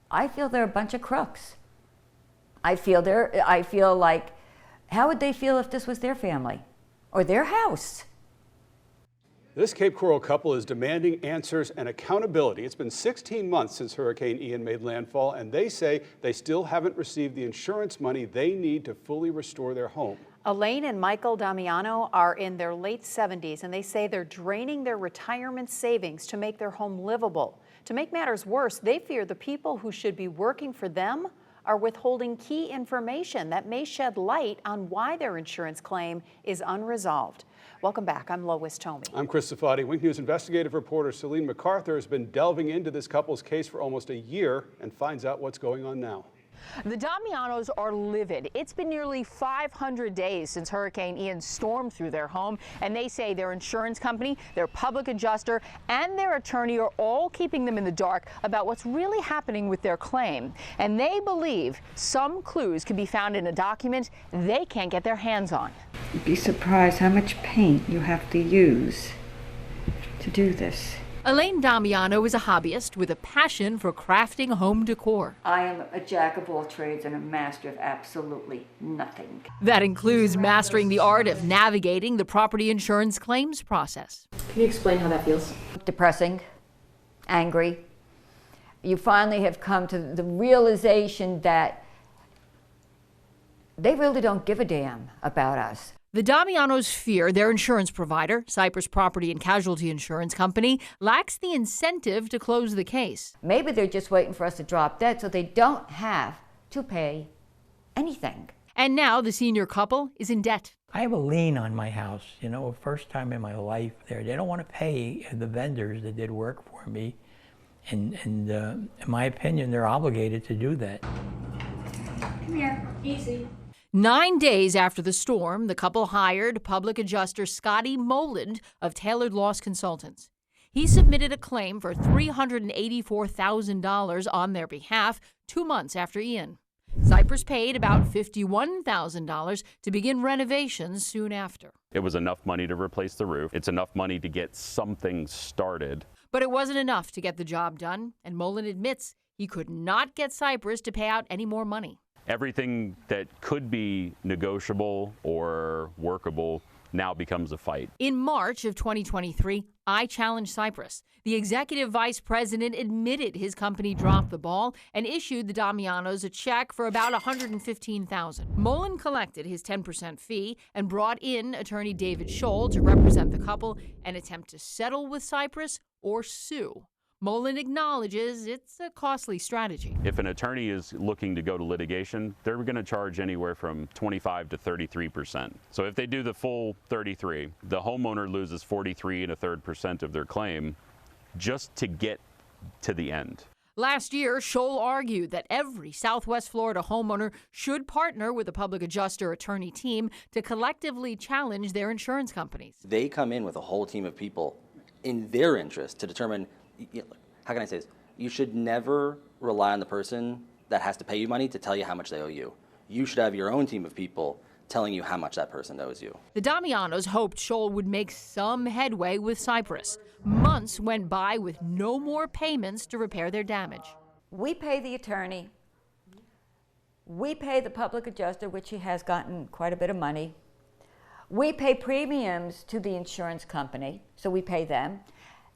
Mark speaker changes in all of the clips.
Speaker 1: I feel they're a bunch of crooks. I feel like, how would they feel if this was their family or their house?
Speaker 2: This Cape Coral couple is demanding answers and accountability. It's been 16 months since Hurricane Ian made landfall, and they say they still haven't received the insurance money they need to fully restore their home.
Speaker 3: Elaine and Michael Damiano are in their late 70s, and they say they're draining their retirement savings to make their home livable. To make matters worse, they fear the people who should be working for them are withholding key information that may shed light on why their insurance claim is unresolved. Welcome back. I'm Lois Tomey.
Speaker 2: I'm Chris Safadi. Wink News investigative reporter Celine MacArthur has been delving into this couple's case for almost a year and finds out what's going on now.
Speaker 4: The Damianos are livid. It's been nearly 500 days since Hurricane Ian stormed through their home, and they say their insurance company, their public adjuster, and their attorney are all keeping them in the dark about what's really happening with their claim. And they believe some clues can be found in a document they can't get their hands on.
Speaker 1: You'd be surprised how much paint you have to use to do this.
Speaker 5: Elaine Damiano is a hobbyist with a passion for crafting home decor.
Speaker 1: I am a jack of all trades and a master of absolutely nothing.
Speaker 5: That includes mastering the art of navigating the property insurance claims process.
Speaker 6: Can you explain how that feels?
Speaker 1: Depressing, angry. You finally have come to the realization that they really don't give a damn about us.
Speaker 5: The Damianos fear their insurance provider, Cypress Property and Casualty Insurance Company, lacks the incentive to close the case.
Speaker 1: Maybe they're just waiting for us to drop dead so they don't have to pay anything.
Speaker 5: And now the senior couple is in debt.
Speaker 7: I have a lien on my house, first time in my life there. They don't want to pay the vendors that did work for me. And in my opinion, they're obligated to do that.
Speaker 6: Come here, easy.
Speaker 5: 9 days after the storm, the couple hired public adjuster Scotty Moland of Tailored Loss Consultants. He submitted a claim for $384,000 on their behalf 2 months after Ian. Cypress paid about $51,000 to begin renovations soon after.
Speaker 8: It was enough money to replace the roof. It's enough money to get something started.
Speaker 5: But it wasn't enough to get the job done, and Moland admits he could not get Cypress to pay out any more money.
Speaker 8: Everything that could be negotiable or workable now becomes a fight.
Speaker 5: In March of 2023, I challenged Cypress. The executive vice president admitted his company dropped the ball and issued the Damianos a check for about $115,000. Moland collected his 10% fee and brought in attorney David Scholl to represent the couple and attempt to settle with Cypress or sue. Moland acknowledges it's a costly strategy.
Speaker 8: If an attorney is looking to go to litigation, they're going to charge anywhere from 25 to 33%. So if they do the full 33, the homeowner loses 43.33% of their claim just to get to the end.
Speaker 5: Last year, Scholl argued that every Southwest Florida homeowner should partner with a public adjuster attorney team to collectively challenge their insurance companies.
Speaker 9: They come in with a whole team of people in their interest to determine, how can I say this? You should never rely on the person that has to pay you money to tell you how much they owe you. You should have your own team of people telling you how much that person owes you.
Speaker 5: The Damianos hoped Scholl would make some headway with Cypress. Months went by with no more payments to repair their damage.
Speaker 1: We pay the attorney. We pay the public adjuster, which he has gotten quite a bit of money. We pay premiums to the insurance company, so we pay them.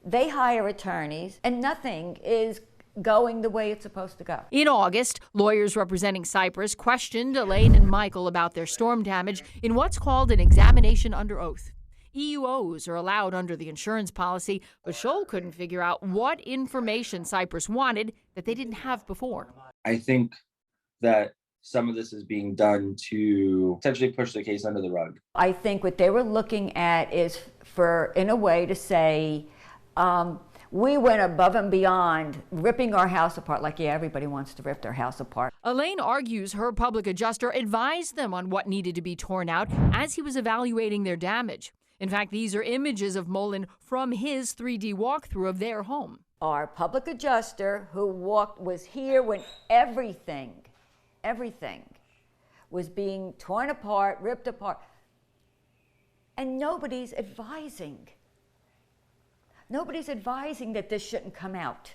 Speaker 1: They hire attorneys, and nothing is going the way it's supposed to go.
Speaker 5: In August, lawyers representing Cypress questioned Elaine and Michael about their storm damage in what's called an examination under oath. EUOs are allowed under the insurance policy, but Scholl couldn't figure out what information Cypress wanted that they didn't have before.
Speaker 10: I think that some of this is being done to essentially push the case under the rug.
Speaker 1: I think what they were looking at is in a way to say, we went above and beyond ripping our house apart, like, yeah, everybody wants to rip their house apart.
Speaker 5: Elaine argues her public adjuster advised them on what needed to be torn out as he was evaluating their damage. In fact, these are images of Moland from his 3D walkthrough of their home.
Speaker 1: Our public adjuster who was here when everything was being torn apart, ripped apart, and nobody's advising. Nobody's advising that this shouldn't come out.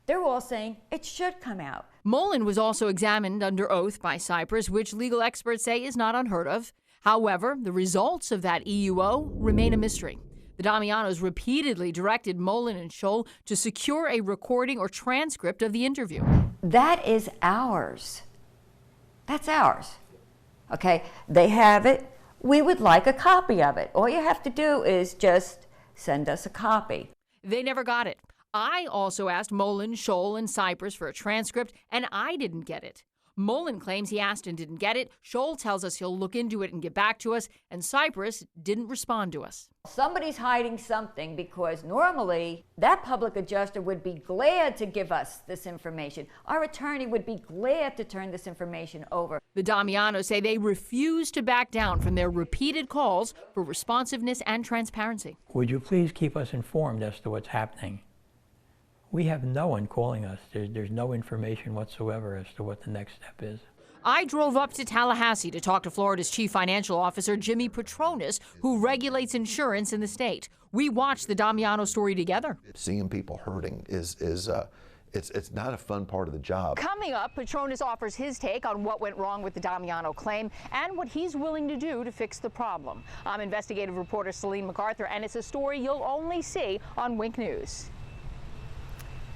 Speaker 1: They're all saying it should come out.
Speaker 5: Mullen was also examined under oath by Cyprus, which legal experts say is not unheard of. However, the results of that EUO remain a mystery. The Damianos repeatedly directed Mullen and Scholl to secure a recording or transcript of the interview.
Speaker 1: That is ours. That's ours. Okay, they have it. We would like a copy of it. All you have to do is just send us a copy.
Speaker 5: They never got it. I also asked Mullen, Scholl, and Cyprus for a transcript, and I didn't get it. Mullen claims he asked and didn't get it. Scholl tells us he'll look into it and get back to us, and Cyprus didn't respond to us.
Speaker 1: Somebody's hiding something, because normally that public adjuster would be glad to give us this information. Our attorney would be glad to turn this information over.
Speaker 5: The Damianos say they refuse to back down from their repeated calls for responsiveness and transparency.
Speaker 7: Would you please keep us informed as to what's happening? We have no one calling us. There's no information whatsoever as to what the next step is.
Speaker 5: I drove up to Tallahassee to talk to Florida's chief financial officer, Jimmy Petronas, who regulates insurance in the state. We watched the Damiano story together.
Speaker 11: Seeing people hurting it's not a fun part of the job.
Speaker 4: Coming up, Petronas offers his take on what went wrong with the Damiano claim and what he's willing to do to fix the problem. I'm investigative reporter Celine MacArthur, and it's a story you'll only see on Wink News.